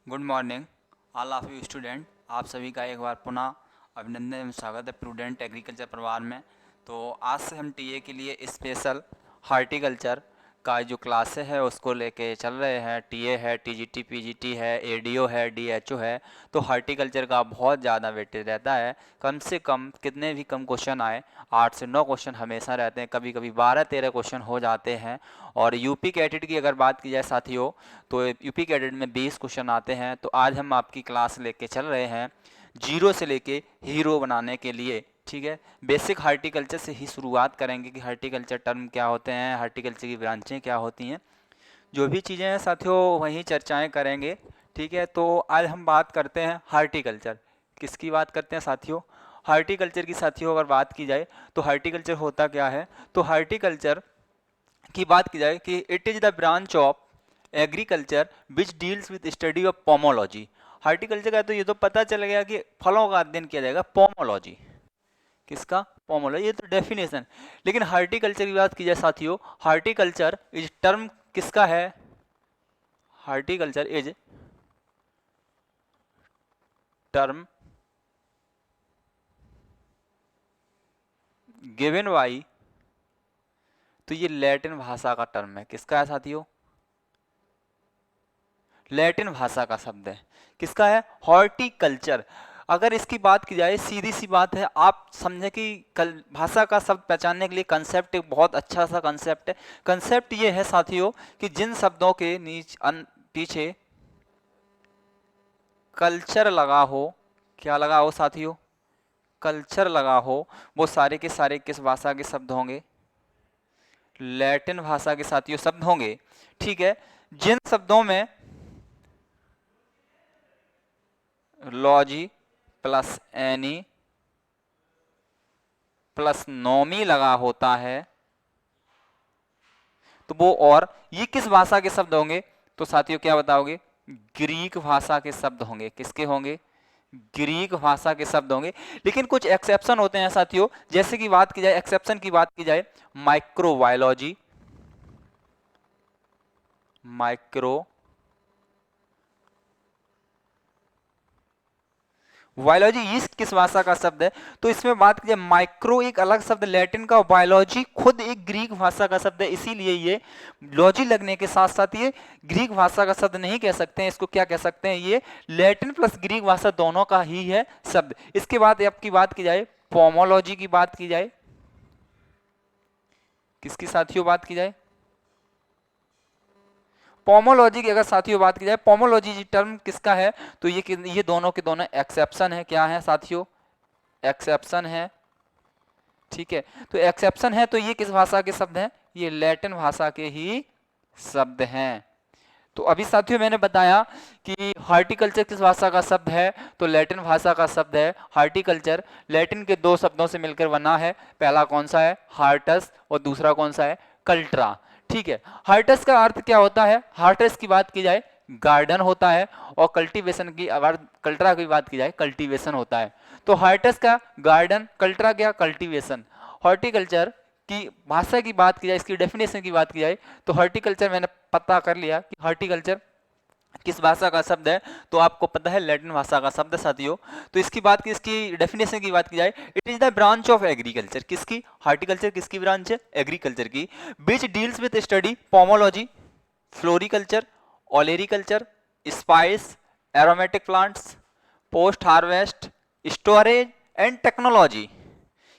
Good morning all of you student. आप सभी का एक बार पुनः अभिनंदन एवं स्वागत है प्रूडेंट एग्रीकल्चर परिवार में। तो आज से हम टीए के लिए स्पेशल हार्टिकल्चर का जो क्लासेस है उसको लेके चल रहे हैं। टीए है, टीजीटी, पीजीटी है, एडीओ है, डीएचओ है। तो हार्टिकल्चर का बहुत ज़्यादा वेटेज रहता है। कम से कम कितने भी कम क्वेश्चन आए, 8 से 9 क्वेश्चन हमेशा रहते हैं, कभी कभी 12-13 क्वेश्चन हो जाते हैं। और यूपी कैडेट की अगर बात की जाए साथियों, तो यूपी कैडेट में 20 क्वेश्चन आते हैं। तो आज हम आपकी क्लास लेके चल रहे हैं जीरो से लेके हीरो बनाने के लिए। ठीक है, बेसिक हार्टिकल्चर से ही शुरुआत करेंगे कि हार्टिकल्चर टर्म क्या होते हैं, हार्टिकल्चर की ब्रांचें क्या होती हैं, जो भी चीज़ें हैं साथियों वहीं चर्चाएं करेंगे। ठीक है, तो आज हम बात करते हैं हार्टिकल्चर। किसकी बात करते हैं साथियों? हार्टिकल्चर की। साथियों अगर बात की जाए तो हार्टिकल्चर होता क्या है? तो हार्टिकल्चर की बात की जाए कि it is the branch of agriculture which deals with study of pomology. Horticulture का तो ये तो पता चल गया कि फलों का अध्ययन किया जाएगा। पोमोलॉजी किसका? पोमोलॉजी, ये तो डेफिनेशन। लेकिन हार्टिकल्चर की बात की जाए साथियों, हार्टिकल्चर इज टर्म किसका है? Horticulture is term given by, तो ये लैटिन भाषा का टर्म है। किसका है साथियों? लैटिन भाषा का शब्द है। किसका है? हॉर्टिकल्चर। अगर इसकी बात की जाए, सीधी सी बात है, आप समझे कि भाषा का शब्द पहचानने के लिए कंसेप्ट एक बहुत अच्छा सा कंसेप्ट है। कंसेप्ट ये है साथियों कि जिन शब्दों के पीछे कल्चर लगा हो, क्या लगा हो साथियों? कल्चर लगा हो, वो सारे के सारे किस भाषा के शब्द होंगे? लैटिन भाषा के साथियों शब्द होंगे। ठीक है, जिन शब्दों में logy plus any plus Nomi लगा होता है, तो वो, और ये किस भाषा के शब्द होंगे? तो साथियों क्या बताओगे? ग्रीक भाषा के शब्द होंगे। किसके होंगे? ग्रीक भाषा के शब्द होंगे। लेकिन कुछ एक्सेप्शन होते हैं साथियों, जैसे कि बात की जाए, एक्सेप्शन की बात की जाए, माइक्रोबायोलॉजी, माइक्रो बायोलॉजी ये किस भाषा का शब्द है? तो इसमें बात की जाए, माइक्रो एक अलग शब्द लैटिन का, बायोलॉजी खुद एक ग्रीक भाषा का शब्द है। इसीलिए ये लॉजी लगने के साथ साथ ये ग्रीक भाषा का शब्द नहीं कह सकते हैं, इसको क्या कह सकते हैं? ये लैटिन प्लस ग्रीक भाषा दोनों का ही है शब्द। इसके बाद आपकी बात की जाए, पोमोलॉजी की बात की जाए, किसकी साथियों बात की जाए? पोमोलॉजी की अगर साथियों बात की जाए, पोमोलॉजी टर्म किसका है? तो ये दोनों के दोनों एक्सेप्शन है। क्या है साथियों? एक्सेप्शन है। ठीक है, तो एक्सेप्शन है, तो ये किस भाषा के शब्द हैं? ये लैटिन भाषा के ही शब्द हैं। तो अभी साथियों मैंने बताया कि हार्टिकल्चर किस भाषा का शब्द है? तो लैटिन भाषा का शब्द है हार्टिकल्चर। लैटिन के दो शब्दों से मिलकर बना है। पहला कौन सा है? हार्टस, और दूसरा कौन सा है? कल्ट्रा। ठीक है, हार्टस का अर्थ क्या होता है? हार्टस की बात की जाए, गार्डन होता है, और कल्टीवेशन की, अगर कल्ट्रा की बात की जाए, कल्टीवेशन होता है। तो हार्टस का गार्डन, कल्ट्रा क्या? कल्टीवेशन। हॉर्टिकल्चर की भाषा की बात की जाए, इसकी डेफिनेशन की बात की जाए, तो हॉर्टिकल्चर मैंने पता कर लिया कि हॉर्टिकल्चर किस भाषा का शब्द है। तो आपको पता है लैटिन भाषा का शब्द है साथियों। तो इसकी बात की, इसकी डेफिनेशन की बात की जाए, it is the branch of agriculture. किसकी? हार्टिकल्चर किसकी ब्रांच है? एग्रीकल्चर की। विच deals with study pomology, floriculture, olericulture, spice, aromatic plants, post harvest, storage and technology.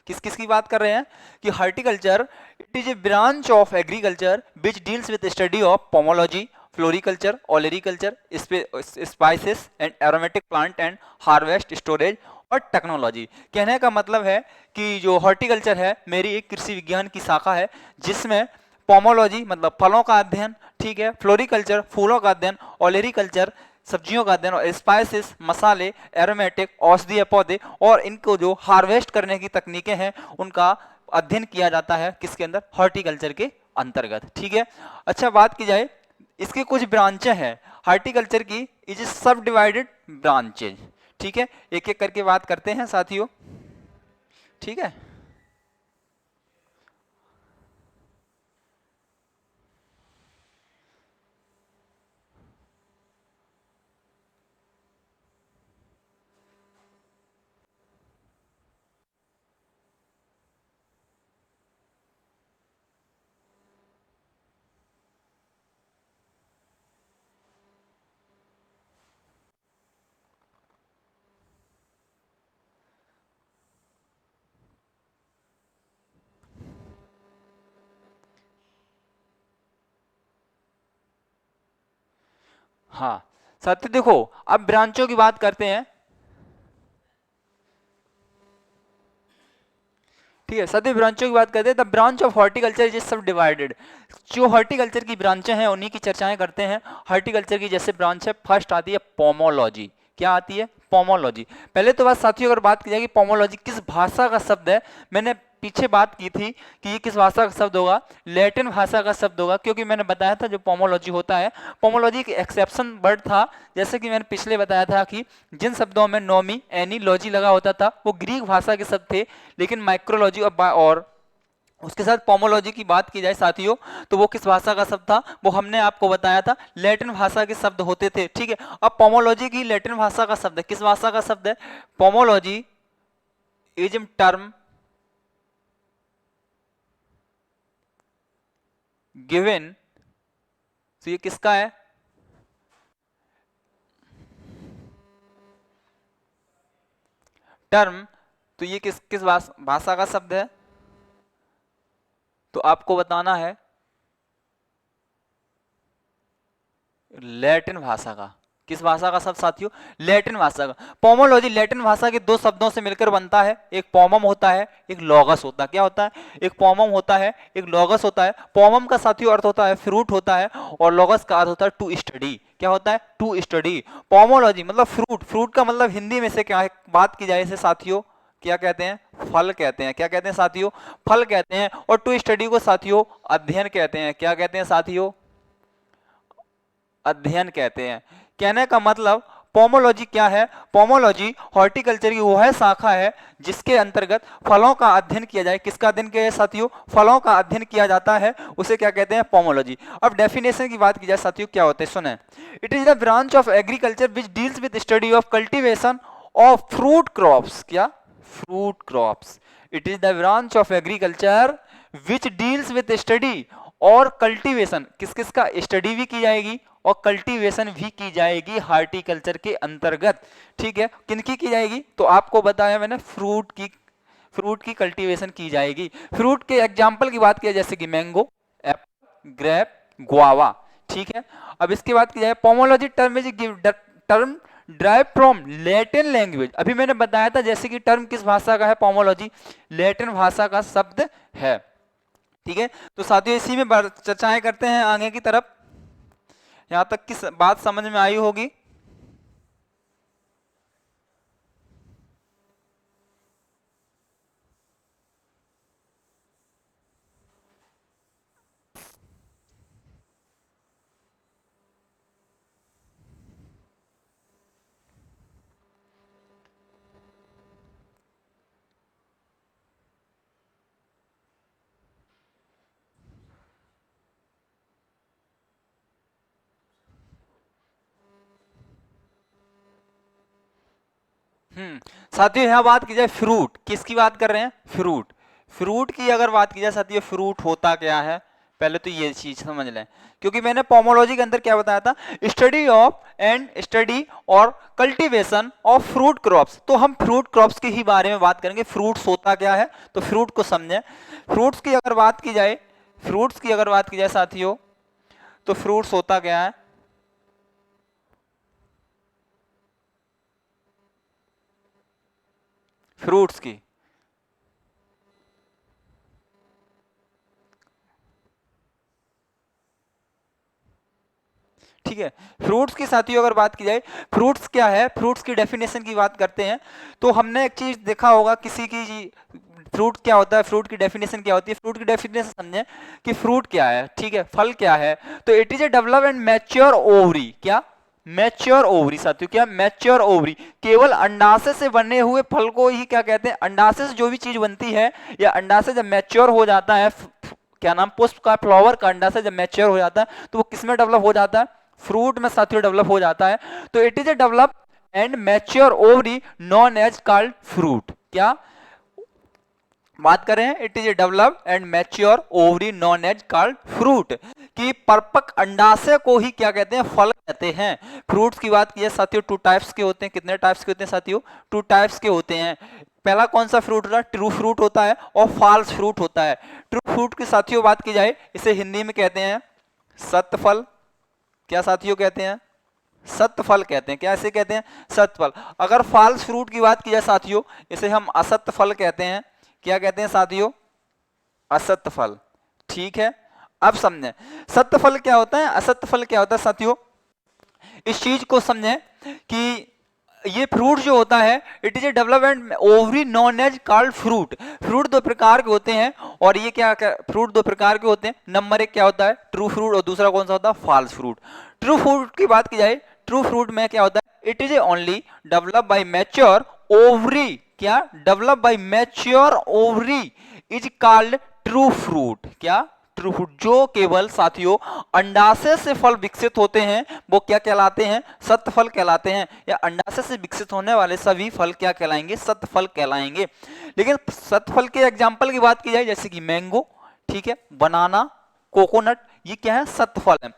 किस किस की बात कर रहे हैं? कि horticulture it is A branch of agriculture which deals with study of pomology, floriculture, olericulture, spices and aromatic plant and harvest, storage और technology. कहने का मतलब है कि जो हॉर्टिकल्चर है मेरी एक कृषि विज्ञान की शाखा है, जिसमें पोमोलॉजी मतलब फलों का अध्ययन, ठीक है, फ्लोरिकल्चर फूलों का अध्ययन, ओलेरिकल्चर सब्जियों का अध्ययन, और स्पाइसेस मसाले, एरोमेटिक औषधीय पौधे, और इनको जो हार्वेस्ट करने की तकनीकें हैं उनका अध्ययन किया जाता है। किसके अंदर? हॉर्टिकल्चर के अंतर्गत। ठीक है, अच्छा बात की जाए, इसके कुछ ब्रांचें हैं हार्टिकल्चर की, इज सब डिवाइडेड ब्रांचेज। ठीक है, एक एक करके बात करते हैं साथियों। ठीक है, हाँ साथियों देखो, अब ब्रांचों की बात करते हैं। ठीक है, सभी ब्रांचों की बात करते हैं। The branch of horticulture is सब डिवाइडेड। जो हॉर्टिकल्चर की ब्रांचें हैं उन्हीं की चर्चाएं करते हैं। हॉर्टिकल्चर की जैसे ब्रांच है, फर्स्ट आती है पोमोलॉजी। क्या आती है? पोमोलॉजी। पहले तो बात साथियों अगर बात की जाए कि पोमोलॉजी किस भाषा का शब्द है, मैंने पीछे बात की थी कि ये किस भाषा का शब्द होगा, लैटिन भाषा का शब्द होगा, क्योंकि मैंने बताया था जो पोमोलॉजी होता है, पोमोलॉजी एक एक्सेप्शन वर्ड था। जैसे कि मैंने पिछले बताया था कि जिन शब्दों में नोमी एनी लॉजी लगा होता था वो ग्रीक भाषा के शब्द थे, लेकिन माइक्रोलॉजी और उसके साथ पोमोलॉजी की बात की जाए साथियों तो वो किस भाषा का शब्द था, वो हमने आपको बताया था लैटिन भाषा के शब्द होते थे। ठीक है, अब पोमोलॉजी की लैटिन भाषा का शब्द है, किस भाषा का शब्द है? पोमोलॉजी इज टर्म गिवन, तो ये किसका है? टर्म, तो ये किस किस भाषा का शब्द है? तो आपको बताना है लैटिन भाषा का। किस भाषा का शब्द साथियों? लैटिन भाषा का। पोमोलॉजी लैटिन भाषा के दो शब्दों से मिलकर बनता है, एक पोमम होता है, एक लॉगस होता है। क्या होता है? एक पोमम होता है, एक लॉगस होता है। पोमम का साथियों अर्थ होता है फ्रूट होता है, और लॉगस का अर्थ होता है टू स्टडी। क्या होता है? To study. पोमोलॉजी मतलब फ्रूट, फ्रूट का मतलब हिंदी में से क्या है, बात की जाए इसे साथियों क्या कहते हैं? फल कहते हैं। क्या कहते हैं साथियों? फल कहते हैं। और टू स्टडी को साथियों अध्ययन कहते हैं। क्या कहते हैं साथियों? अध्ययन कहते हैं। कहने का मतलब पोमोलॉजी क्या है? पोमोलॉजी हॉर्टिकल्चर की वह शाखा है जिसके अंतर्गत फलों का अध्ययन किया जाए। किसका अध्ययन किया जाए साथियों? फलों का अध्ययन किया जाता है, उसे क्या कहते हैं? पोमोलॉजी। अब डेफिनेशन की बात की जाए साथियों क्या होते हैं, सुने। It is the branch of agriculture which deals with study of cultivation of fruit crops. क्या? Fruit crops. It is the branch of agriculture which deals with study और कल्टीवेशन, किस किस का स्टडी भी की जाएगी और कल्टीवेशन भी की जाएगी हार्टिकल्चर के अंतर्गत। ठीक है, किनकी की जाएगी? तो आपको बताया मैंने फ्रूट की कल्टीवेशन की जाएगी। फ्रूट के एग्जाम्पल की बात की जाए जैसे कि मैंगो, एप्पल, ग्रेप, गुआवा। ठीक है, अब इसकी बात की जाए pomology term is term drive from Latin language. अभी मैंने बताया था जैसे कि टर्म किस भाषा का है, पोमोलॉजी लैटिन भाषा का शब्द है। ठीक है, तो साथियों इसी में चर्चाएं करते हैं आगे की तरफ। यहां तक की बात समझ में आई होगी। साथियों यहां बात की जाए फ्रूट, किसकी बात कर रहे हैं? फ्रूट। फ्रूट की अगर बात की जाए साथियों, फ्रूट होता क्या है, पहले तो ये चीज समझ लें, क्योंकि मैंने पोमोलॉजी के अंदर क्या बताया था, स्टडी ऑफ एंड स्टडी और कल्टीवेशन ऑफ फ्रूट क्रॉप्स। तो हम फ्रूट क्रॉप्स की ही बारे में बात करेंगे। फ्रूट्स होता क्या है, तो फ्रूट को समझें। फ्रूट्स की अगर बात की जाए, फ्रूट्स की अगर बात की जाए साथियों, तो फ्रूट्स होता क्या है? फ्रूट्स की ठीक है, फ्रूट्स की साथियों अगर बात की जाए, फ्रूट्स क्या है, फ्रूट्स की डेफिनेशन की बात करते हैं तो हमने एक चीज देखा होगा किसी की फ्रूट क्या होता है, फ्रूट की डेफिनेशन क्या होती है। फ्रूट की डेफिनेशन समझें कि फ्रूट क्या है, ठीक है, फल क्या है, तो it is a develop and mature ovary. क्या? मैच्योर ओवरी साथियों, क्या? Mature ovary. केवल अंडाशय से बने हुए फल को ही क्या कहते हैं? अंडाशय से जो भी चीज बनती है या अंडाशय जब मैच्योर हो जाता है, क्या नाम, पुष्प का, फ्लावर का अंडाशय जब मैच्योर हो जाता है तो वो किसमें डेवलप हो जाता है? फ्रूट में साथियों डेवलप हो जाता है। तो it is a develop and mature ovary known as called fruit. क्या बात कर रहे हैं? It is a develop and mature ovary known as called fruit. कि परपक अंडाशय को ही क्या कहते हैं? फल कहते हैं। फ्रूट्स की बात की जाए साथियों, टू टाइप्स के होते हैं। कितने टाइप्स के होते हैं साथियों? टू टाइप्स के होते हैं। पहला कौन सा फ्रूट होता है? ट्रू फ्रूट होता है और फॉल्स फ्रूट होता है। ट्रू फ्रूट की साथियों बात की जाए, इसे हिंदी में कहते हैं सत्य फल। क्या साथियों कहते हैं? सत्य फल कहते हैं। क्या इसे कहते हैं? सत्य फल। अगर फॉल्स फ्रूट की बात की जाए साथियों, इसे हम असत्य फल कहते हैं। क्या कहते हैं साथियों? असत्य फल। ठीक है, अब समझें सत्य फल क्या होता है, असत्य फल क्या होता है साथियों। इस चीज को समझें कि ये फ्रूट जो होता है, it is a development ovary known as called fruit. Fruit दो प्रकार के होते हैं, और ये क्या फ्रूट दो प्रकार के होते हैं। नंबर एक क्या होता है? ट्रू फ्रूट, और दूसरा कौन सा होता है? False fruit. ट्रू फ्रूट की बात की जाए, ट्रू फ्रूट में क्या होता है? It is a only develop by mature ovary. क्या? Develop by mature ovary is called true fruit. क्या? True fruit. जो केवल साथियों अंडाशय से फल विकसित होते हैं वो क्या कहलाते हैं? सत्य फल कहलाते हैं। या अंडाशय से विकसित होने वाले सभी फल क्या कहलाएंगे? सत्य फल कहलाएंगे। लेकिन सत्य फल के एग्जाम्पल की बात की जाए, जैसे कि मैंगो, ठीक है, बनाना, कोकोनट, ये क्या है? सत्य फल है।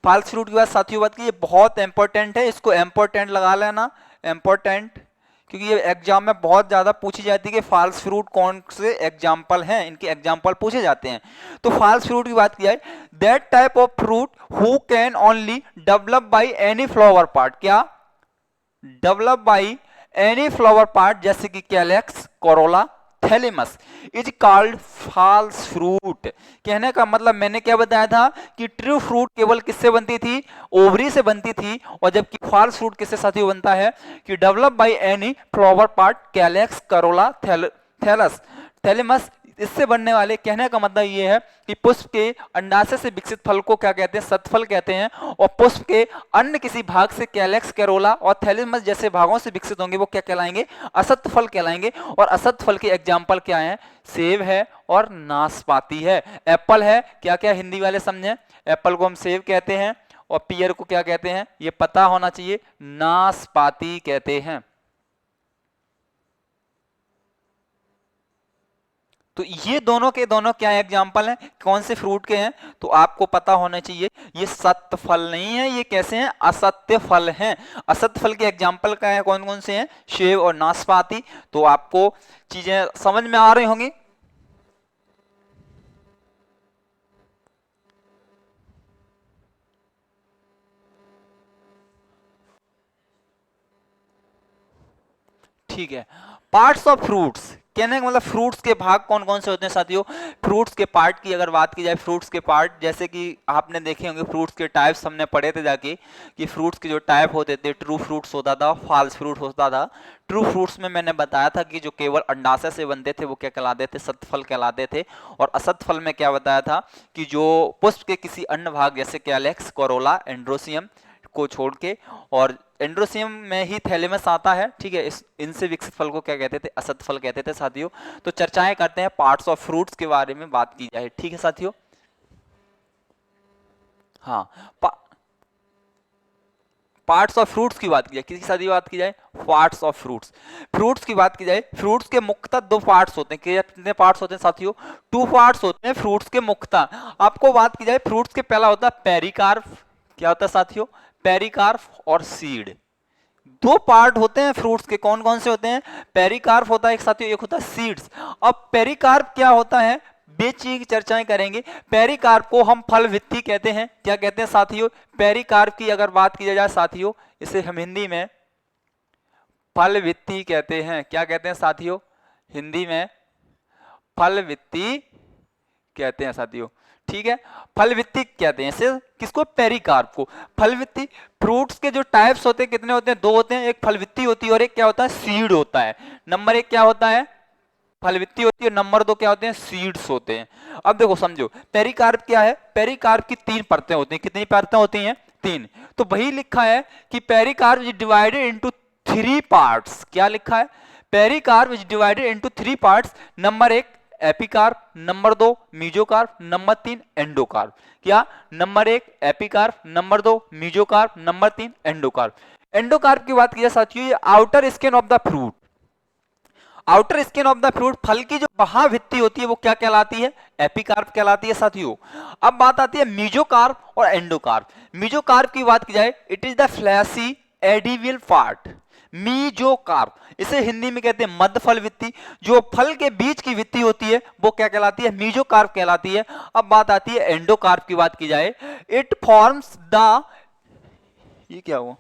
फॉल्स फ्रूट की बात साथियों बात की, ये बहुत इंपॉर्टेंट है, इसको इंपॉर्टेंट लगा लेना, इंपॉर्टेंट, क्योंकि ये एग्जाम में बहुत ज्यादा पूछी जाती है कि फॉल्स फ्रूट कौन से एग्जाम्पल हैं, इनके एग्जाम्पल पूछे जाते हैं। तो फॉल्स फ्रूट की बात की जाए, that type of fruit who can only develop by any flower part. क्या? Develop by any flower part, जैसे कि calyx, corolla, thalamus, is called false fruit. कहने का मतलब मैंने क्या बताया था कि ट्रू फ्रूट केवल किससे बनती थी? ओवरी से बनती थी। और जबकि फॉल्स फ्रूट किससे साथियों बनता है? कि develop by any flower part, calyx, corolla, thallus, thalamus, इससे बनने वाले। कहने का मतलब ये है कि पुष्प के अंडाशय से विकसित फल को क्या कहते हैं? सत्फल कहते हैं। और पुष्प के अन्य किसी भाग से कैलेक्स, कैरोला और थैलेमस जैसे भागों से विकसित होंगे वो क्या कहलाएंगे? असत्य फल कहलाएंगे। और असत्य फल के एग्जाम्पल क्या है? सेब है और नाशपाती है। एप्पल है, क्या क्या हिंदी वाले समझे? एप्पल को हम सेब कहते हैं, और पियर को क्या कहते हैं? ये पता होना चाहिए, नाशपाती कहते हैं। तो ये दोनों के दोनों क्या एग्जाम्पल हैं? कौन से फ्रूट के हैं? तो आपको पता होना चाहिए ये सत्य फल नहीं है, ये कैसे हैं? असत्य फल हैं। असत्य फल के एग्जाम्पल क्या है? कौन कौन से हैं? सेब और नाशपाती। तो आपको चीजें समझ में आ रही होंगी। ठीक है, पार्ट्स ऑफ फ्रूट्स, कहने का मतलब फ्रूट्स के भाग कौन कौन से होते हैं साथियों। फ्रूट्स के पार्ट की अगर बात की जाए, फ्रूट्स के पार्ट जैसे कि आपने देखे होंगे, फ्रूट्स के टाइप्स हमने पढ़े थे जाके, कि फ्रूट्स के जो टाइप होते थे, ट्रू फ्रूट्स होता था, फॉल्स फ्रूट होता था। ट्रू फ्रूट्स में मैंने बताया था कि जो केवल अंडाशय से बनते थे वो क्या कहलाते थे? सत्य फल कहलाते थे। और असत्य फल में क्या बताया था कि जो पुष्प के किसी अन्य भाग जैसे कैलेक्स, कोरोला, एंड्रोसियम को छोड़ के, और एंड्रोसियम में ही थैलेमस आता है, ठीक है, इस इनसे विकसित फल को क्या कहते थे? असत्य फल कहते थे साथियों। तो चर्चाएं करते हैं पार्ट्स ऑफ फ्रूट्स के बारे में बात की जाए, ठीक है साथियों। हाँ, पार्ट्स ऑफ फ्रूट्स की बात की जाए, किसी साथ बात की जाए, पार्ट्स ऑफ फ्रूट्स। फ्रूट्स की बात की जाए, फ्रूट्स के मुख्यतः दो पार्ट्स होते हैं। कितने पार्ट्स होते हैं साथियों? टू पार्ट्स होते हैं फ्रूट्स के मुख्यतः। आपको बात की जाए फ्रूट्स के, पहला होता है पेरिकार्प। क्या होता है साथियों? पेरिकार्प और सीड। दो पार्ट होते हैं फ्रूट्स के, कौन कौन से होते हैं? पेरिकार्प होता है एक साथियों, एक होता है सीड्स। अब पेरिकार्प क्या होता है, बे चीज की चर्चाएं करेंगे। पेरिकार्प को हम फल वित्ती कहते हैं। क्या कहते हैं साथियों? पेरिकार्प की अगर बात की जाए साथियों, इसे हम हिंदी में फल वित्ती कहते हैं। क्या कहते हैं साथियों? हिंदी में फल वित्ती कहते हैं साथियों, ठीक है। फल वित्ती कहते हैं इसे, किसको? पेरिकार्प को। फल वित्ती फ्रूट्स के जो टाइप्स होते हैं कितने होते हैं? दो होते हैं, एक फल वित्ती होती है और एक क्या होता है? सीड होता है। नंबर एक क्या होता है? फल वित्ती होती है। नंबर दो क्या होते हैं? सीड्स होते हैं। अब देखो समझो, पेरिकार्प क्या है? पेरिकार्प की तीन परतें होती हैं। कितनी परतें होती हैं? तीन। तो वही लिखा है कि pericarp is divided into three parts. क्या लिखा है? Pericarp is divided into three parts. Number एक एपिकार्प, नंबर दो मीजोकार्प, नंबर तीन एंडोकार्प। क्या? नंबर एक एपिकार्प, नंबर दो मीजोकार्प, नंबर तीन एंडोकार्प। एंडोकार्प की बात की जाए साथियों, ये outer skin of the fruit. Outer skin of the fruit, फल की जो महाभित्ति होती है वो क्या कहलाती है? एपिकार्प कहलाती है साथियों। अब बात आती है मीजोकार्प और एंडोकार्प। मीजोकार्प की बात की जाए, it is the fleshy edible part. Mesocarp, इसे हिंदी में कहते हैं मध्य फल वित्ती। जो फल के बीच की वित्ती होती है वो क्या कहलाती है? मीजोकार्प कहलाती है। अब बात आती है एंडोकार्प की बात की जाए, इट फॉर्म्स द, ये क्या हुआ?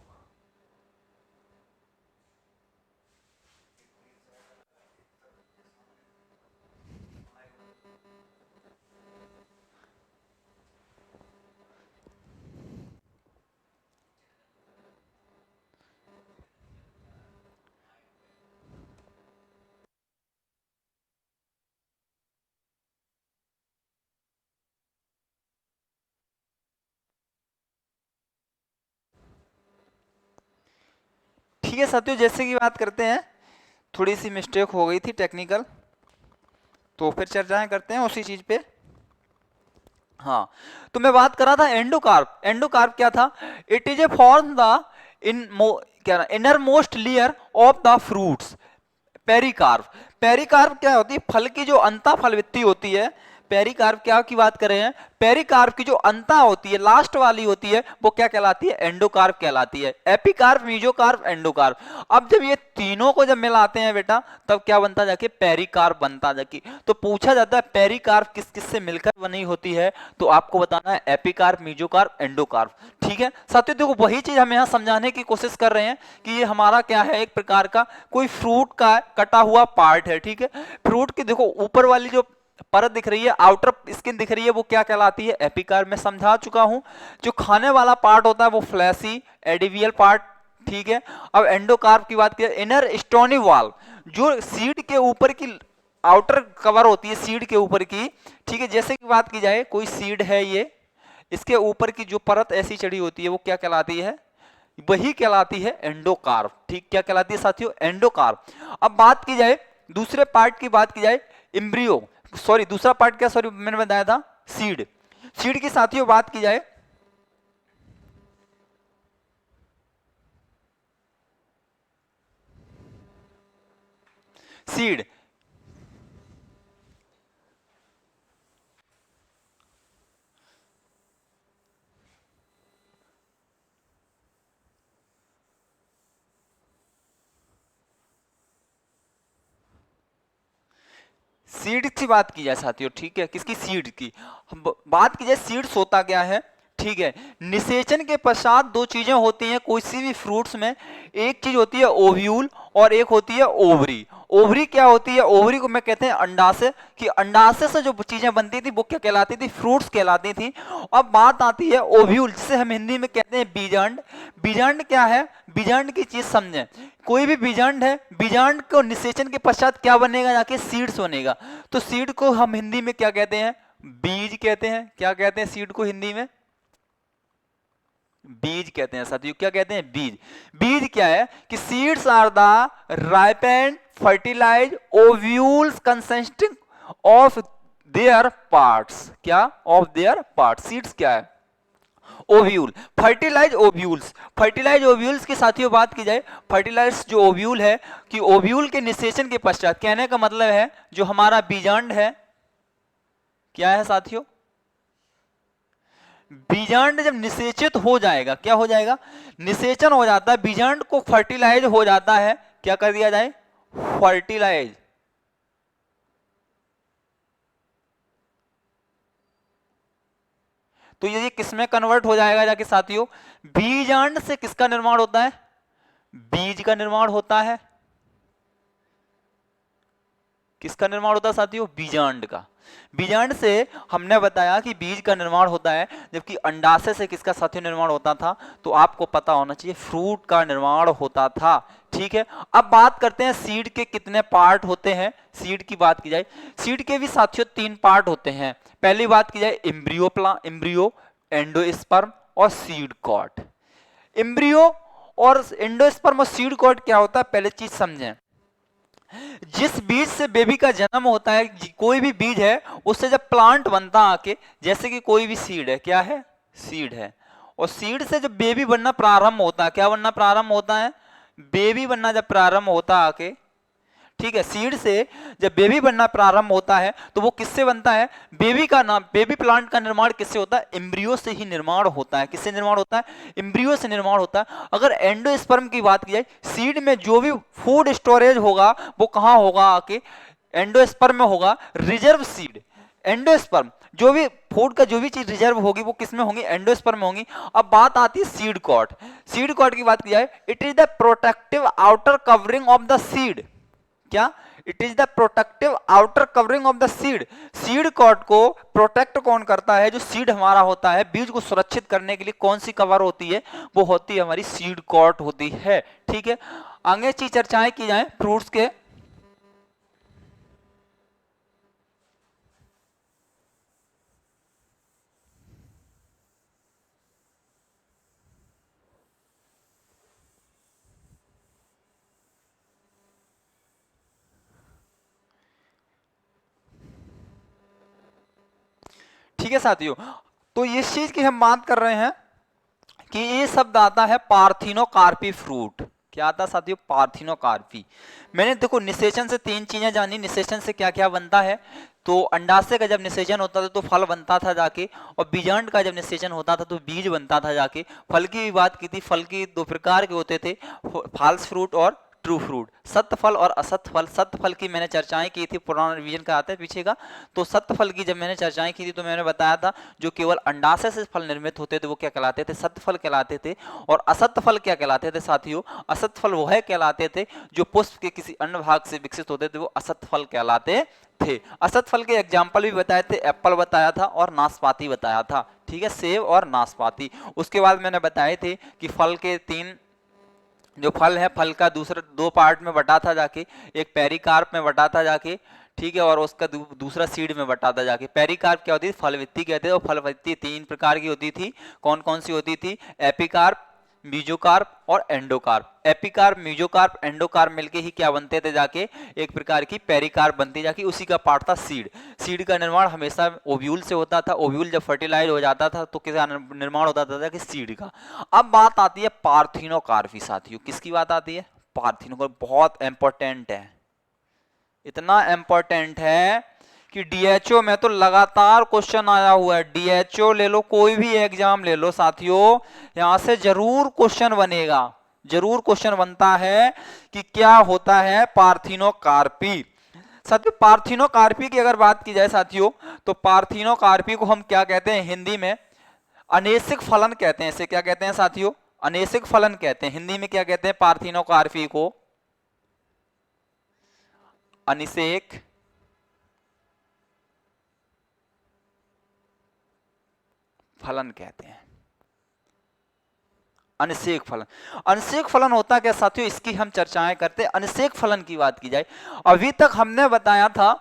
ठीक है साथियों, जैसे कि बात करते हैं, थोड़ी सी मिस्टेक हो गई थी टेक्निकल, तो फिर चर्चाएं करते हैं उसी चीज पे। हाँ, तो मैं बात कर रहा था एंडोकार्प। एंडोकार्प क्या था? It is a form the in क्या innermost layer of the fruits. Pericarp, pericarp क्या होती है? फल की जो अंता फलवित्ती होती है, पेरिकार्प क्या की बात कर रहे हैं, पेरिकार्प की जो अंता होती है, लास्ट वाली होती है, वो क्या कहलाती है? एंडोकार्प कहलाती है। Epicarp, mesocarp, endocarp. अब जब ये तीनों को जब मिलाते हैं बेटा, तब क्या बनता जाके? पेरिकार्प बनता जाके। तो पूछा जाता है पेरिकार्प किस किस से मिलकर बनी होती है, तो आपको बताना है एपिकार्प, मीजोकार्प, एंडोकार्प। ठीक है साथियों, देखो वही चीज हम यहाँ समझाने की कोशिश कर रहे हैं कि ये हमारा क्या है, एक प्रकार का कोई फ्रूट का कटा हुआ पार्ट है। ठीक है, फ्रूट की देखो ऊपर वाली जो परत दिख रही है, आउटर स्किन दिख रही है, वो क्या कहलाती है? एपिकार्प। मैं समझा चुका हूं। जो खाने वाला पार्ट होता है वो फ्लैशी एडिवियल पार्ट। ठीक है, अब एंडोकार्प की बात करें, इनर स्टोनी वॉल, जो सीड के ऊपर की आउटर कवर होती है सीड के ऊपर की। ठीक है, जैसे कि बात की जाए, कोई सीड है ये, इसके ऊपर की जो परत ऐसी चढ़ी होती है वो क्या कहलाती है? वही कहलाती है एंडोकार्प। ठीक, क्या कहलाती है साथियों? एंडोकार्प। अब बात की जाए दूसरे पार्ट की, बात की जाए एम्ब्रियो, सॉरी दूसरा पार्ट क्या, सॉरी मैंने बताया था सीड। सीड की साथियों बात की जाए, सीड, सीड की बात की जाए साथियों, ठीक है, किसकी? सीड की। बात की जाए सीड्स होता क्या है? ठीक है, निषेचन के पश्चात दो चीजें होती हैं कोई सी भी फ्रूट्स में। एक चीज होती है ओव्यूल और एक होती है ओवरी। ओवरी क्या होती है? ओवरी को मैं कहते हैं अंडाशय, कि अंडाशय से जो चीजें बनती थी वो क्या कहलाती थी? फ्रूट्स कहलाती थी। अब बात आती है ओव्यूल, जिसे हम हिंदी में कहते हैं बीजांड। बीजांड क्या है? बीजांड की चीज समझें, कोई भी बीजांड है, बीजांड को निषेचन के पश्चात क्या बनेगा? जाके सीड्स बनेगा। तो सीड को हम हिंदी में क्या कहते हैं? बीज कहते हैं। क्या कहते हैं सीड को हिंदी में? बीज कहते हैं साथियों। क्या कहते हैं? बीज। बीज क्या है? कि seeds are the ripened fertilize ovules consisting of their parts. क्या? Of their part. सीड्स क्या है? Ovule. Fertilize ovules, fertilize ovules की साथियों बात की जाए, फर्टिलाइज जो ओव्यूल है, कि ओव्यूल के निषेचन के पश्चात, कहने का मतलब है जो हमारा बीजांड है, क्या है साथियों? बीजांड जब निषेचित हो जाएगा, क्या हो जाएगा? निषेचन हो जाता है, बीजांड को फर्टिलाइज हो जाता है, क्या कर दिया जाए? फर्टिलाइज। तो ये किस में कन्वर्ट हो जाएगा जाके साथियों? बीजांड से किसका निर्माण होता है? बीज का निर्माण होता है। किसका निर्माण होता है साथियों? बीजांड का। बीजांड से हमने बताया कि बीज का निर्माण होता है, जबकि अंडाशय से किसका साथियों निर्माण होता था? तो आपको पता होना चाहिए, फ्रूट का निर्माण होता था। ठीक है, अब बात करते हैं सीड के कितने पार्ट होते हैं। सीड की बात की जाए, सीड के भी साथियों तीन पार्ट होते हैं। पहली बात की जाए इम्ब्रियो, इम्ब्रियो, एंडोस्पर्म और सीड कॉट। इम्ब्रियो और एंडोस्पर्म और सीड कॉट क्या होता है, पहले चीज समझें। जिस बीज से बेबी का जन्म होता है, कोई भी बीज है, उससे जब प्लांट बनता आके, जैसे कि कोई भी सीड है, क्या है? सीड है। और सीड से जब बेबी बनना प्रारंभ होता है, क्या बनना प्रारंभ होता है? बेबी बनना जब प्रारंभ होता आके, ठीक है, सीड से जब बेबी बनना प्रारंभ होता है, तो वो किससे बनता है? बेबी का नाम, बेबी प्लांट का निर्माण किससे होता है? एम्ब्रियो से ही निर्माण होता है। किससे निर्माण होता है? एम्ब्रियो से निर्माण होता है। अगर एंडोस्पर्म की बात की जाए, सीड में जो भी फूड स्टोरेज होगा वो कहां होगा आके? एंडोस्पर्म में होगा। रिजर्व सीड, एंडोस्पर्म, जो भी फूड का जो भी चीज रिजर्व होगी वो किसमें होंगी? एंडोस्पर्म में होंगी। अब बात आती है सीड कॉट। सीड कॉट की बात की जाए, it is the protective outer covering of the seed. क्या? It is the protective outer covering of the seed. Seed coat को प्रोटेक्ट कौन करता है? जो सीड हमारा होता है, बीज को सुरक्षित करने के लिए कौन सी कवर होती है? वो होती है हमारी सीड कॉट होती है। ठीक है, आगे की चर्चाएं की जाए फ्रूट्स के। ठीक है साथियों, तो इस चीज की हम बात कर रहे हैं कि ये शब्द आता है पार्थिनोकार्पी फ्रूट। क्या आता है साथियों? पार्थिनोकार्पी। मैंने देखो निषेचन से तीन चीजें जानी, निषेचन से क्या क्या बनता है। तो अंडाशय का जब निषेचन होता था तो फल बनता था जाके, और बीजांड का जब निषेचन होता था तो बीज बनता था जाके। फल की भी बात की थी, फल की दो प्रकार के होते थे, फॉल्स फ्रूट और ट्रू फ्रूट, सत्य फल और असत्य फल। सत्य फल की मैंने चर्चाएं की थी, पुराना रिवीजन का आता है पीछे का। तो सत्य फल की जब मैंने चर्चाएं की थी तो मैंने बताया था जो केवल अंडाशय से फल निर्मित होते थे वो क्या कहलाते थे? सत्य फल कहलाते थे। और असत्य फल क्या कहलाते थे साथियों? असत्य फल वह कहलाते थे जो पुष्प के किसी अन्य भाग से विकसित होते थे, वो असत्य फल कहलाते थे। असत्य फल के एग्जाम्पल भी बताए थे, एप्पल बताया था और नाशपाती बताया था। ठीक है, सेब और नाशपाती। उसके बाद मैंने बताए थे कि फल के तीन जो फल है, फल का दूसरा दो पार्ट में बटा था जाके, एक पेरिकार्प में बटा था जाके, ठीक है, और उसका दूसरा सीड में बटा था जाके। पेरिकार्प क्या होती थी? फलवृत्ति कहते हैं। और फलवृत्ति तीन प्रकार की होती थी। कौन कौन सी होती थी? एपिकार्प, मीजोकार्प और एंडोकार्प। एपिकार्प, मीजोकार्प, एंडोकार्प मिलके ही क्या बनते थे जाके? एक प्रकार की पेरिकार्प बनती जाके, उसी का पार्ट था सीड। सीड का निर्माण हमेशा ओव्यूल से होता था। ओव्यूल जब फर्टिलाइज हो जाता था तो किसका निर्माण होता था कि सीड का। अब बात आती है पार्थिनोकार्पी साथियों। किसकी बात आती है? पार्थिनोकार्पी। बहुत इंपॉर्टेंट है, इतना इंपॉर्टेंट है कि डीएचओ में तो लगातार क्वेश्चन आया हुआ है। डीएचओ ले लो, कोई भी एग्जाम ले लो साथियों, यहां से जरूर क्वेश्चन बनेगा, जरूर क्वेश्चन बनता है कि क्या होता है पार्थिनोकार्पी। साथियों पार्थिनोकार्पी की अगर बात की जाए साथियों, तो पार्थिनोकार्पी को हम क्या कहते हैं हिंदी में? अनेसिक फलन कहते हैं। इसे क्या कहते हैं साथियों? अनेसिक फलन कहते हैं। हिंदी में क्या कहते हैं पार्थिनोकार्पी को? अनिषेक फलन कहते हैं। अनिषेक फलन। अनिषेक फलन होता क्या साथियों? इसकी हम चर्चाएं करते हैं। अनिषेक फलन की बात की जाए, अभी तक हमने बताया था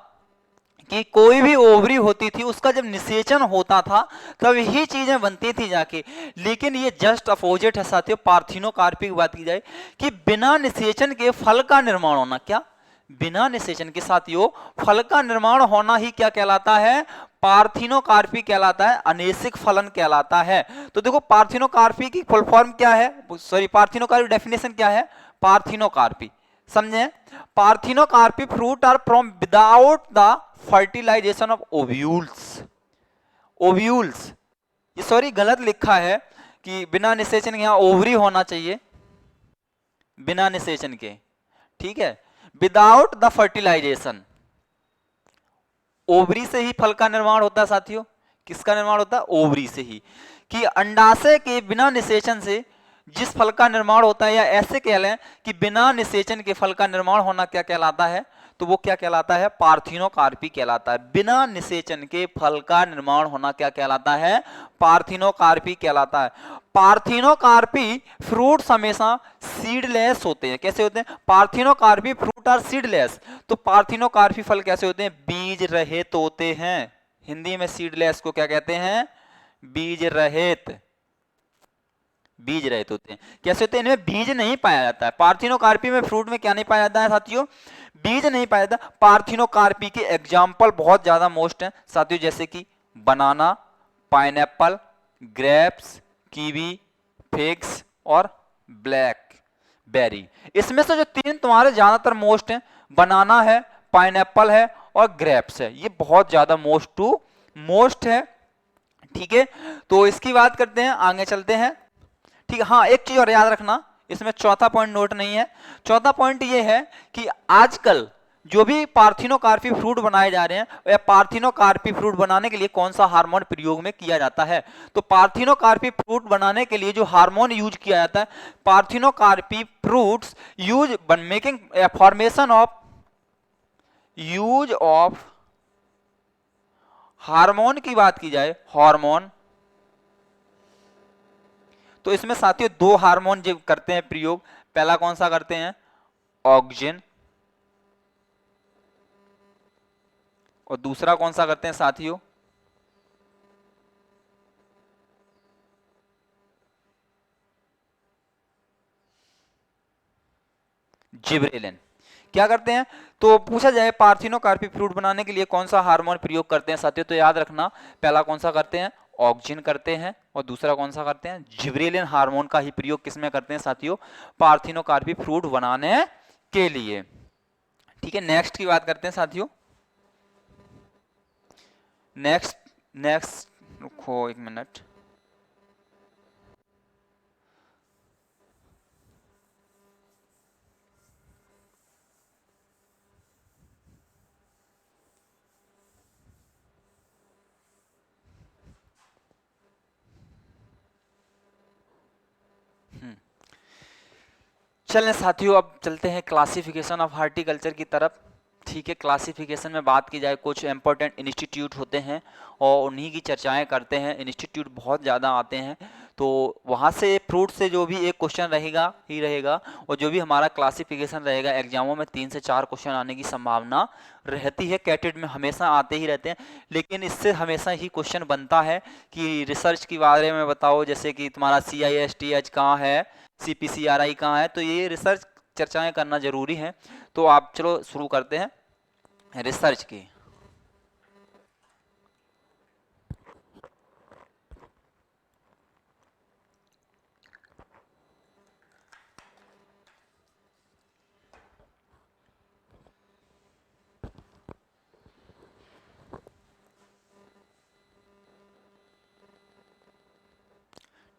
कि कोई भी ओवरी होती थी उसका जब निषेचन होता था तब ही चीजें बनती थी जाके। लेकिन ये जस्ट अपोजिट है साथियों। पार्थिनोकार्पी की बात की जाए कि बिना निषेचन के फल का निर्माण होना। क्या? बिना निषेचन के साथियों फल का निर्माण होना ही क्या कहलाता है? पार्थिनोकार्पी कहलाता है, अनेसिक फलन कहलाता है। तो देखो पार्थिनोकार्पी की फुल फॉर्म क्या है, सॉरी पार्थिनोकार्पी डेफिनेशन क्या है? पार्थिनोकार्पी समझे? Parthenocarpy fruit are from without the fertilization of ovules. Ovules, ये सॉरी गलत लिखा है कि बिना निषेचन के, यहां ओवरी होना चाहिए, बिना निषेचन के। ठीक है, विदाउट द फर्टिलाइजेशन। ओवरी से ही फल का निर्माण होता है साथियों। किसका निर्माण होता है? ओवरी से ही। कि अंडाशय के बिना निषेचन से जिस फल का निर्माण होता है, या ऐसे कह लें कि बिना निषेचन के फल का निर्माण होना क्या कहलाता है? तो वो क्या कहलाता है? पार्थिनोकार्पी कहलाता है। बिना निषेचन के फल का निर्माण होना क्या कहलाता है? पार्थिनोकार्पी कहलाता है। पार्थिनोकार्पी फ्रूट्स हमेशा सीडलेस होते हैं। कैसे होते हैं? Parthenocarpy fruit are seedless. तो पार्थिनोकार्पी फल कैसे होते हैं? बीज रहित होते हैं। हिंदी में सीडलेस को क्या कहते हैं? बीज रहित। बीज रहित होते हैं। कैसे होते हैं? इनमें बीज नहीं पाया जाता है। पार्थिनोकार्पी में फ्रूट में क्या नहीं पाया जाता है साथियों? बीज नहीं पाया जाता। पार्थिनोकार्पी के एग्जाम्पल बहुत ज्यादा मोस्ट हैं साथियों, जैसे कि बनाना, पाइनएप्पल, ग्रेप्स, कीवी, फिग्स और ब्लैक बेरी। इसमें से जो तीन तुम्हारे ज्यादातर मोस्ट हैं, बनाना है, पाइनएप्पल है और ग्रेप्स है, ये बहुत ज्यादा मोस्ट टू मोस्ट है। ठीक है, तो इसकी बात करते हैं, आगे चलते हैं। ठीक है, हाँ एक चीज और याद रखना, इसमें चौथा पॉइंट नोट नहीं है। चौथा पॉइंट ये है कि आजकल जो भी पार्थिनोकार्पी फ्रूट बनाए जा रहे हैं, या पार्थिनोकार्पी फ्रूट बनाने के लिए कौन सा हार्मोन प्रयोग में किया जाता है? तो पार्थिनोकार्पी फ्रूट बनाने के लिए जो हार्मोन यूज किया जाता है, parthenocarpy fruits use making formation of, use of hormone की बात की जाए, हार्मोन, तो इसमें साथियों दो हार्मोन जो करते हैं प्रयोग, पहला कौन सा करते हैं? ऑक्सिन, और दूसरा कौन सा करते हैं साथियों? जिब्रेलिन। क्या करते हैं? तो पूछा जाए पार्थिनोकार्पी फ्रूट बनाने के लिए कौन सा हार्मोन प्रयोग करते हैं साथियों, तो याद रखना पहला कौन सा करते हैं? ऑक्जिन करते हैं, और दूसरा कौन सा करते हैं? जिब्रेलिन हार्मोन का ही प्रयोग किसमें करते हैं साथियों? पार्थिनोकार्पी फ्रूट बनाने के लिए। ठीक है, नेक्स्ट की बात करते हैं साथियों। नेक्स्ट नेक्स्ट रुको 1 मिनट। चलें साथियों, अब चलते हैं क्लासिफिकेशन ऑफ हॉर्टिकल्चर की तरफ। ठीक है, क्लासिफिकेशन में बात की जाए, कुछ इंपॉर्टेंट इंस्टीट्यूट होते हैं और उन्हीं की चर्चाएं करते हैं। इंस्टीट्यूट बहुत ज़्यादा आते हैं, तो वहाँ से फ्रूट से जो भी एक क्वेश्चन रहेगा ही रहेगा, और जो भी हमारा क्लासिफिकेशन रहेगा एग्जामों में 3 से 4 क्वेश्चन आने की संभावना रहती है। कैटेड में हमेशा आते ही रहते हैं, लेकिन इससे हमेशा ही क्वेश्चन बनता है कि रिसर्च के बारे में बताओ, जैसे कि तुम्हारा CISTH कहाँ है, CPCRI कहाँ है, तो ये रिसर्च चर्चाएं करना जरूरी है। तो आप चलो शुरू करते हैं रिसर्च की।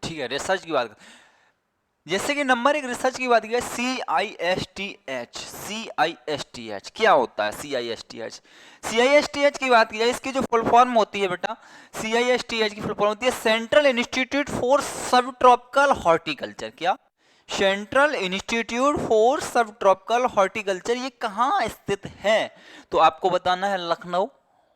ठीक है, रिसर्च की बात, जैसे कि नंबर 1 रिसर्च की बात की जाए, CISTH क्या होता है? CISTH की बात की जाए, इसकी जो फुल फॉर्म होती है बेटा, CISTH की फुल फॉर्म होती है सेंट्रल इंस्टीट्यूट फॉर सब ट्रॉपिकल हॉर्टिकल्चर। क्या? सेंट्रल इंस्टीट्यूट फॉर सब ट्रॉपिकल हॉर्टिकल्चर। ये कहाँ स्थित है? तो आपको बताना है लखनऊ,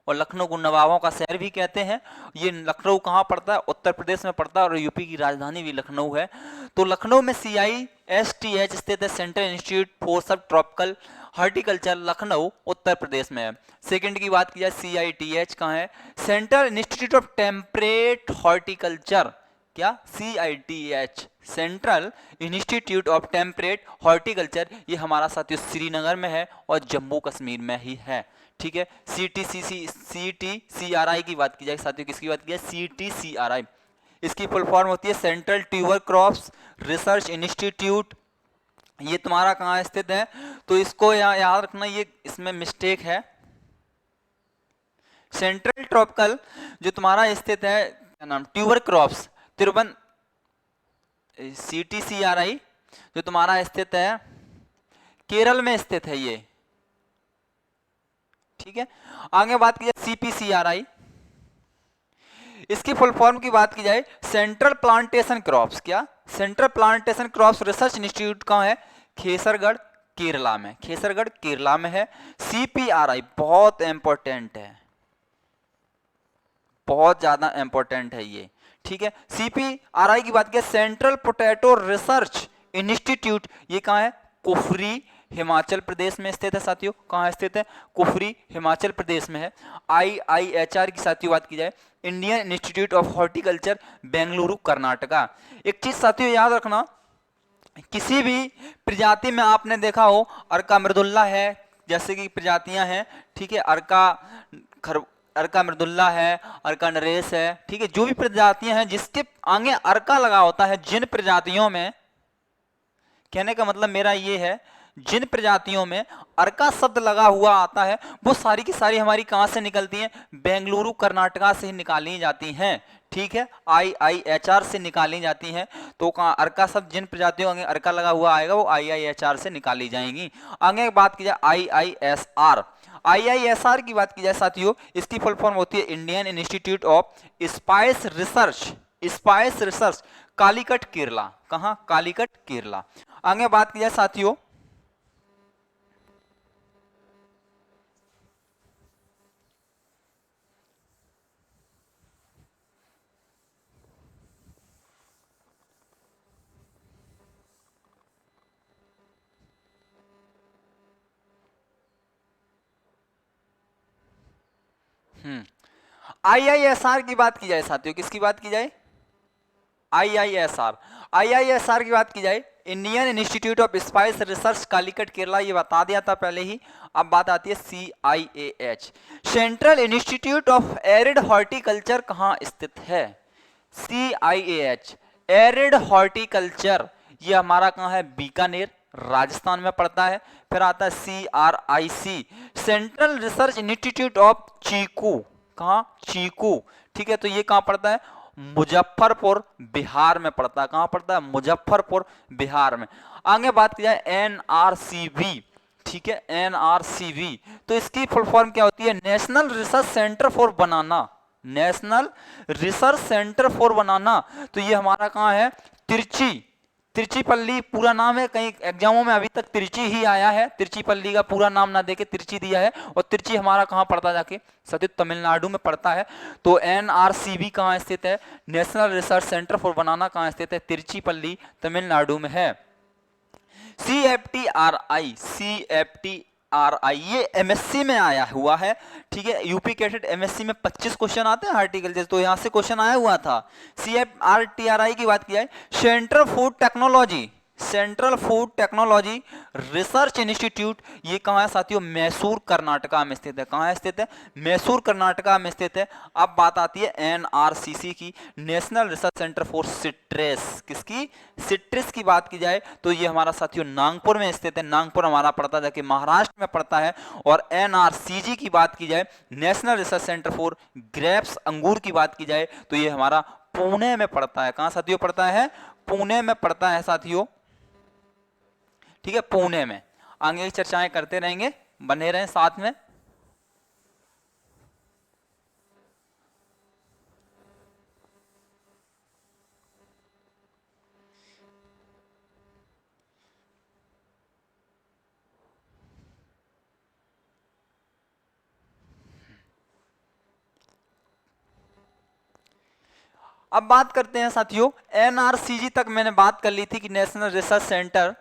और लखनऊ को नवाबों का शहर भी कहते हैं। ये लखनऊ कहाँ पड़ता है? उत्तर प्रदेश में पड़ता है, और यूपी की राजधानी भी लखनऊ है। तो लखनऊ में CISTH स्थित है, सेंट्रल इंस्टीट्यूट फॉर सब ट्रॉपिकल हॉर्टिकल्चर, लखनऊ उत्तर प्रदेश में है। सेकंड की बात की जाए, CITH कहाँ है? Central institute of temperate horticulture. क्या? CITH central institute of temperate horticulture, ये हमारा साथियों श्रीनगर में है और जम्मू कश्मीर में ही है। ठीक है, CTCRI की बात की जाए साथियों, किसकी बात की जाए? CTCRI, इसकी फुल फॉर्म होती है central tuber crops research institute. ये तुम्हारा कहाँ स्थित है? तो इसको यहाँ याद रखना, ये इसमें मिस्टेक है। सेंट्रल ट्रॉपिकल जो तुम्हारा स्थित है, क्या नाम? ट्यूबर क्रॉप्स तिरुवन, CTCRI जो तुम्हारा स्थित है केरल में स्थित है ये। ठीक है, आगे बात की जाए CPCRI, इसकी फुल फॉर्म की बात की जाए सेंट्रल प्लांटेशन क्रॉप्स। क्या? Central plantation crops research institute कहाँ है? खेसरगढ़ केरला में, खेसरगढ़ केरला में है। CPRI बहुत इंपॉर्टेंट है, बहुत ज्यादा इंपॉर्टेंट है ये। ठीक है, CPRI की बात की सेंट्रल पोटैटो रिसर्च इंस्टीट्यूट, ये कहाँ है? कुफरी हिमाचल प्रदेश में स्थित है साथियों। कहाँ स्थित है? कुफरी हिमाचल प्रदेश में है। IIHR की साथियों बात की जाए, Indian institute of horticulture Bengaluru Karnataka. एक चीज साथियों याद रखना, किसी भी प्रजाति में आपने देखा हो अर्का मृदुल्ला है, जैसे कि प्रजातियां हैं, ठीक है, अर्का मृदुल्ला है, अर्का नरेश है, ठीक है, जो भी प्रजातियां हैं जिसके आगे अर्का लगा होता है, जिन प्रजातियों में, कहने का मतलब मेरा ये है, जिन प्रजातियों में अर्का शब्द लगा हुआ आता है, वो सारी की सारी हमारी कहां से निकलती हैं? बेंगलुरु कर्नाटका से निकाली जाती हैं। ठीक है, IIHR से निकाली जाती हैं। तो कहाँ अर्का शब्द, जिन प्रजातियों में अर्का लगा हुआ आएगा वो IIHR से निकाली जाएंगी। आगे बात की जाए IISR, IISR की बात की जाए साथियों, इसकी फुल फॉर्म होती है Indian institute of spice research, spice research, Calicut Kerala. कहाँ? कालीकट केरला। आगे बात की जाए साथियों, IISR की बात की जाए साथियों, किसकी बात की जाए? IISR, IISR की बात की जाए, Indian institute of spice research Calicut Kerala, ये बता दिया था पहले ही। अब बात आती है CIAH, central institute of arid horticulture कहाँ स्थित है? CIAH एरिड हॉर्टिकल्चर, ये हमारा कहाँ है? बीकानेर राजस्थान में पड़ता है। फिर आता है CRIC central research institute of chikoo, कहाँ? चीकू, ठीक है, तो ये कहाँ पड़ता है? मुजफ्फरपुर बिहार में पड़ता है। कहाँ पड़ता है? मुजफ्फरपुर बिहार में। आगे बात की जाए NRCV, ठीक है, NRCV, तो इसकी फुल फॉर्म क्या होती है? National research centre for banana, national research centre for बनाना, तो ये हमारा कहाँ है? तिरुचिपल्ली पूरा नाम है, कहीं एग्जामों में अभी तक तिरुचि ही आया है, तिरुचिपल्ली का पूरा नाम ना देके तिरुचि दिया है। और तिरुचि हमारा कहाँ पड़ता है जाके? सतीश तमिलनाडु में पड़ता है। तो NRCV कहाँ स्थित है? नेशनल रिसर्च सेंटर फॉर बनाना कहाँ स्थित है? तिरुचिपल्ली तमिलनाडु में है। CFTRI ये MSc में आया हुआ है, ठीक है, यूपी कैडेट MSc में 25 क्वेश्चन आते हैं हार्टिकल्चर, तो यहां से क्वेश्चन आया हुआ था। CFTRI की बात की जाए, central food technology, central food technology research institute, ये कहाँ है साथियों? मैसूर कर्नाटका में स्थित है। कहाँ स्थित है? मैसूर कर्नाटका में स्थित है। अब बात आती है NRCC की, national research centre for citrus, किसकी? सिट्रस की बात की जाए तो ये हमारा साथियों नागपुर में स्थित है। नागपुर हमारा पड़ता है जाके महाराष्ट्र में पड़ता है। और NRCG की बात की जाए, national research centre for grapes, अंगूर की बात की जाए तो ये हमारा पुणे में पड़ता है। कहाँ साथियों पड़ता है? पुणे में पड़ता है साथियों, ठीक है, पुणे में। आगे की चर्चाएं करते रहेंगे, बने रहें साथ में। अब बात करते हैं साथियों, NRCG तक मैंने बात कर ली थी कि national research centre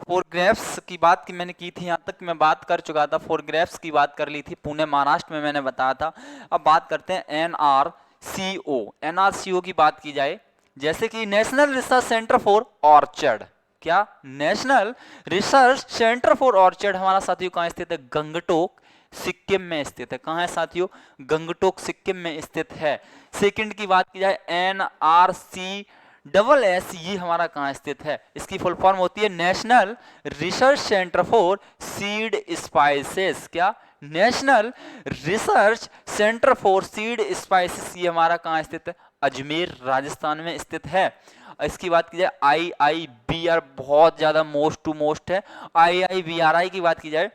for grapes की बात की मैंने की थी, यहाँ तक मैं बात कर चुका था। फॉर ग्रेप्स की बात कर ली थी, पुणे महाराष्ट्र में मैंने बताया था। अब बात करते हैं NRCO, NRCO की बात की जाए, जैसे कि national research centre for orchard, क्या? National research centre for orchard हमारा साथियों कहाँ स्थित है? गंगटोक सिक्किम में स्थित है। कहाँ है साथियों? गंगटोक सिक्किम में स्थित है। सेकंड की बात की जाए NRCSS, ये हमारा कहाँ स्थित है? इसकी फुल फॉर्म होती है national research centre for seed spices, क्या? National research centre for seed spices, ये हमारा कहाँ स्थित है? अजमेर राजस्थान में स्थित है। इसकी बात की जाए IIBR, बहुत ज्यादा मोस्ट टू मोस्ट है। IIBRI की बात की जाए,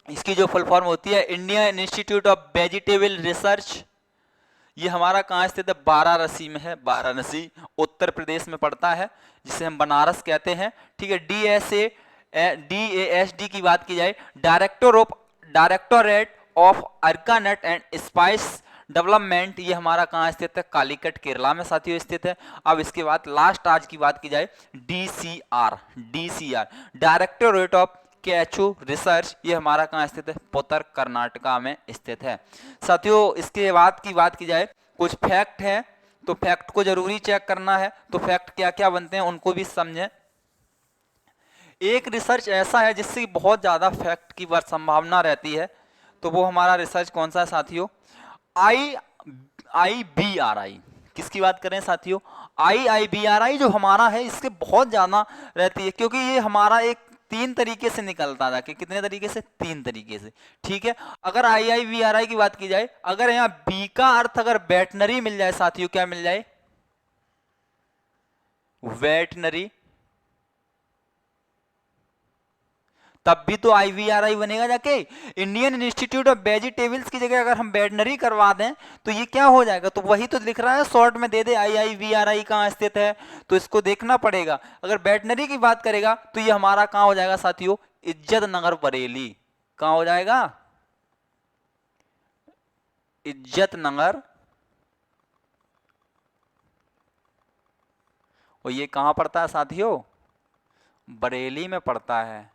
इसकी जो फुल फॉर्म होती है Indian institute of vegetable research, ये हमारा कहाँ स्थित है? वाराणसी में है। वाराणसी उत्तर प्रदेश में पड़ता है, जिसे हम बनारस कहते हैं, ठीक है। DASD की बात की जाए, directorate of arecanut and spice development, ये हमारा कहाँ स्थित है? कालीकट केरला में साथियों स्थित है। अब इसके बाद लास्ट आज की बात की जाए, DCR directorate of catechu research, ये हमारा कहाँ स्थित है? पुतर कर्नाटका में स्थित है। साथियों इसके बाद की बात की जाए, कुछ फैक्ट है, तो फैक्ट को जरूरी चेक करना है। तो फैक्ट क्या क्या बनते हैं उनको भी समझें। एक रिसर्च ऐसा है जिससे बहुत ज्यादा फैक्ट की संभावना रहती है, तो वो हमारा रिसर्च कौन सा है साथियों? IIBRI, किसकी बात करें साथियों? IIBRI जो हमारा है, इसके बहुत ज्यादा रहती है, क्योंकि ये हमारा एक 3 तरीके से निकलता था। कि कितने तरीके से? 3 तरीके से, ठीक है। अगर IIBRI की बात की जाए, अगर यहाँ बी का अर्थ अगर वेटनरी मिल जाए साथियों, क्या मिल जाए? वेटनरी, तब भी तो IVRI बनेगा जाके। इंडियन इंस्टीट्यूट ऑफ वेजिटेबल्स की जगह अगर हम वेटनरी करवा दें तो ये क्या हो जाएगा? तो वही तो लिख रहा है, शॉर्ट में दे दे IIVRI कहाँ स्थित है, तो इसको देखना पड़ेगा। अगर वेटनरी की बात करेगा तो ये हमारा कहाँ हो जाएगा साथियों? इज्जत नगर बरेली। कहाँ हो जाएगा? इज्जत नगर। और ये कहाँ पड़ता है साथियों? बरेली में पड़ता है।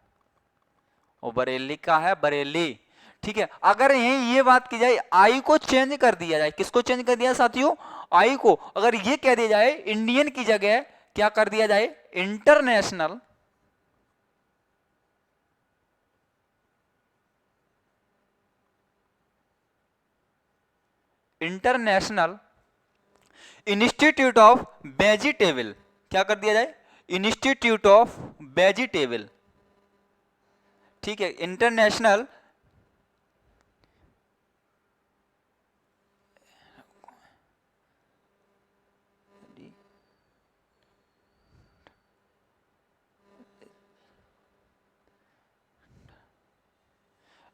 और बरेली का है बरेली, ठीक है। अगर यही ये बात की जाए, आई को चेंज कर दिया जाए, किसको चेंज कर दिया साथियों? आई को। अगर ये कह दिया जाए इंडियन की जगह क्या कर दिया जाए? International, international institute of vegetable, क्या कर दिया जाए, इंस्टीट्यूट ऑफ वेजिटेबल, ठीक है, international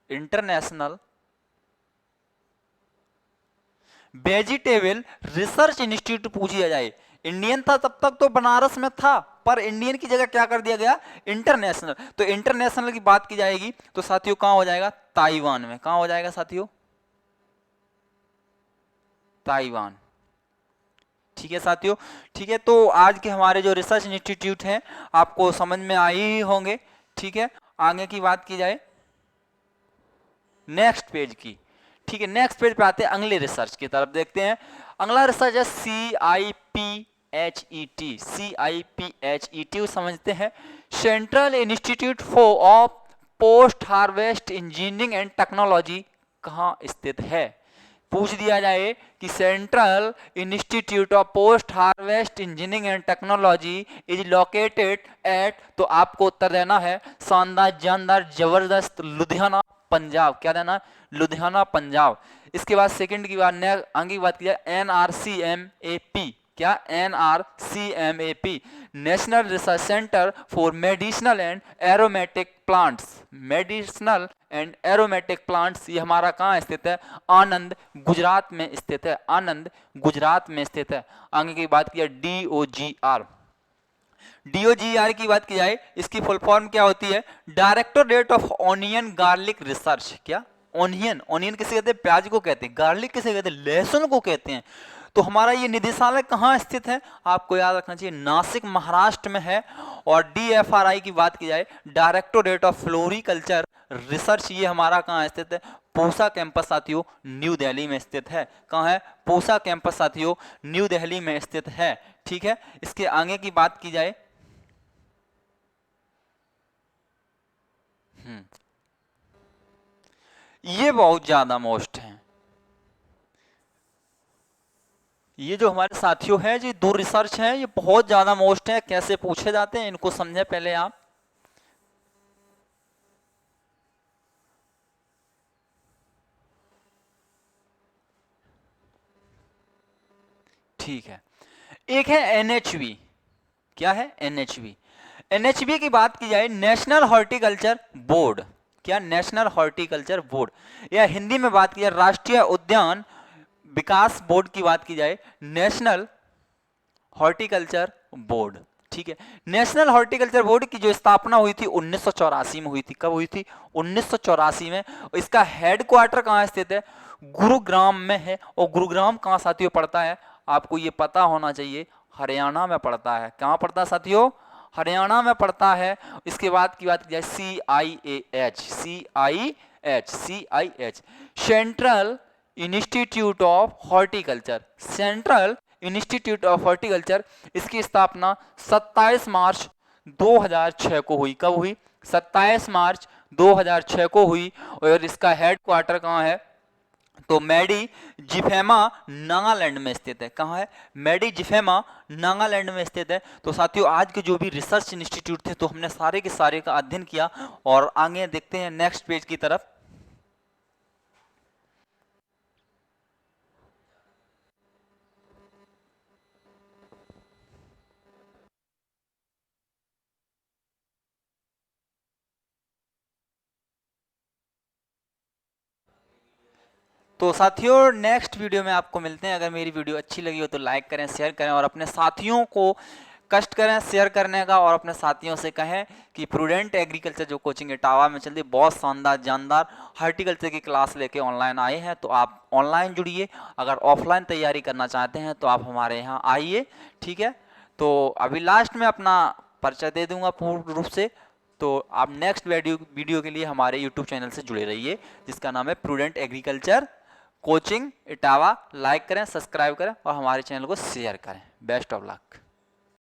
international vegetable research institute पूछ लिया जाए। इंडियन था तब तक तो बनारस में था, पर इंडियन की जगह क्या कर दिया गया, इंटरनेशनल। तो इंटरनेशनल की बात की जाएगी तो साथियों कहां हो जाएगा, ताइवान में। कहां हो जाएगा साथियों, ताइवान, ठीक है साथियों। ठीक है, तो आज के हमारे जो रिसर्च इंस्टीट्यूट हैं आपको समझ में आए ही होंगे, ठीक है। आगे की बात की जाए नेक्स्ट पेज की, ठीक है, नेक्स्ट पेज पे आते हैं, अगले रिसर्च की तरफ देखते हैं। अगला रिसर्च है CIPHET, CIPHET समझते हैं, central institute for of post harvest engineering and technology कहाँ स्थित है। पूछ दिया जाए कि central institute of post harvest engineering and technology is located at, तो आपको उत्तर देना है शानदार, जानदार, जबरदस्त, लुधियाना, पंजाब। क्या देना, लुधियाना, पंजाब। इसके बाद सेकंड की बात, आगे की बात की जाए NRCMAP, क्या, NRCMAP, national research centre for medicinal and aromatic plants, medicinal and aromatic plants, ये हमारा कहाँ स्थित है, आनंद, गुजरात में स्थित है, आनंद, गुजरात में स्थित है। आगे की बात की DOGR, DOGR की बात की जाए, इसकी फुल फॉर्म क्या होती है, directorate of onion garlic research. क्या, ऑनियन, ऑनियन किसे कहते हैं, प्याज को कहते हैं, गार्लिक किसे कहते हैं, लहसुन को कहते हैं। तो हमारा ये निदेशालय कहाँ स्थित है, आपको याद रखना चाहिए, नासिक, महाराष्ट्र में है। और DFRI की बात की जाए, डायरेक्टोरेट ऑफ फ्लोरिकल्चर रिसर्च, ये हमारा कहाँ स्थित है, पूसा कैंपस साथियों, न्यू दिल्ली में स्थित है। कहाँ है, पूसा कैंपस साथियों, न्यू दिल्ली में स्थित है, ठीक है। इसके आगे की बात की जाए, ये बहुत ज्यादा मोस्ट है, ये जो हमारे साथियों हैं, जो दो रिसर्च हैं, ये बहुत ज्यादा मोस्ट है। कैसे पूछे जाते हैं इनको समझे पहले आप। ठीक है, एक है NHB, क्या है, NHB, NHB की बात की जाए, नेशनल हॉर्टिकल्चर बोर्ड, क्या, नेशनल हॉर्टिकल्चर बोर्ड, या हिंदी में बात की जाए राष्ट्रीय उद्यान विकास बोर्ड की बात की जाए, नेशनल हॉर्टिकल्चर बोर्ड, ठीक है। नेशनल हॉर्टिकल्चर बोर्ड की जो स्थापना हुई थी 1984 में हुई थी। कब हुई थी, 1984 में। इसका हेडक्वार्टर कहाँ स्थित है, गुरुग्राम में है। और गुरुग्राम कहाँ साथियों पड़ता है, आपको ये पता होना चाहिए, हरियाणा में पड़ता है। कहाँ पड़ता है साथियों, हरियाणा में पड़ता है। इसके बाद की बात की जाए CIH, central institute of horticulture, central institute of horticulture, इसकी स्थापना 27 मार्च 2006 को हुई। कब हुई, 27 मार्च 2006 को हुई। और इसका हेडक्वार्टर कहाँ है, तो मेडी जिफेमा नागालैंड में स्थित है। कहाँ है, मेडी जिफेमा नागालैंड में स्थित है। तो साथियों आज के जो भी रिसर्च इंस्टीट्यूट थे, तो हमने सारे के सारे का अध्ययन किया। और आगे देखते हैं नेक्स्ट पेज की तरफ। तो साथियों नेक्स्ट वीडियो में आपको मिलते हैं। अगर मेरी वीडियो अच्छी लगी हो तो लाइक करें, शेयर करें, और अपने साथियों को कष्ट करें शेयर करने का, और अपने साथियों से कहें कि प्रूडेंट एग्रीकल्चर जो कोचिंग इटावा में चलती है, बहुत शानदार जानदार हॉर्टिकल्चर की क्लास लेके ऑनलाइन आए हैं। तो आप ऑनलाइन जुड़िए, अगर ऑफलाइन तैयारी करना चाहते हैं तो आप हमारे यहाँ आइए, ठीक है। तो अभी लास्ट में अपना परिचय दे दूंगा पूर्ण रूप से। तो आप नेक्स्ट वीडियो के लिए हमारे यूट्यूब चैनल से जुड़े रहिए, जिसका नाम है prudent agriculture coaching Etawah. Like करें, सब्सक्राइब करें, और हमारे चैनल को शेयर करें। Best of luck.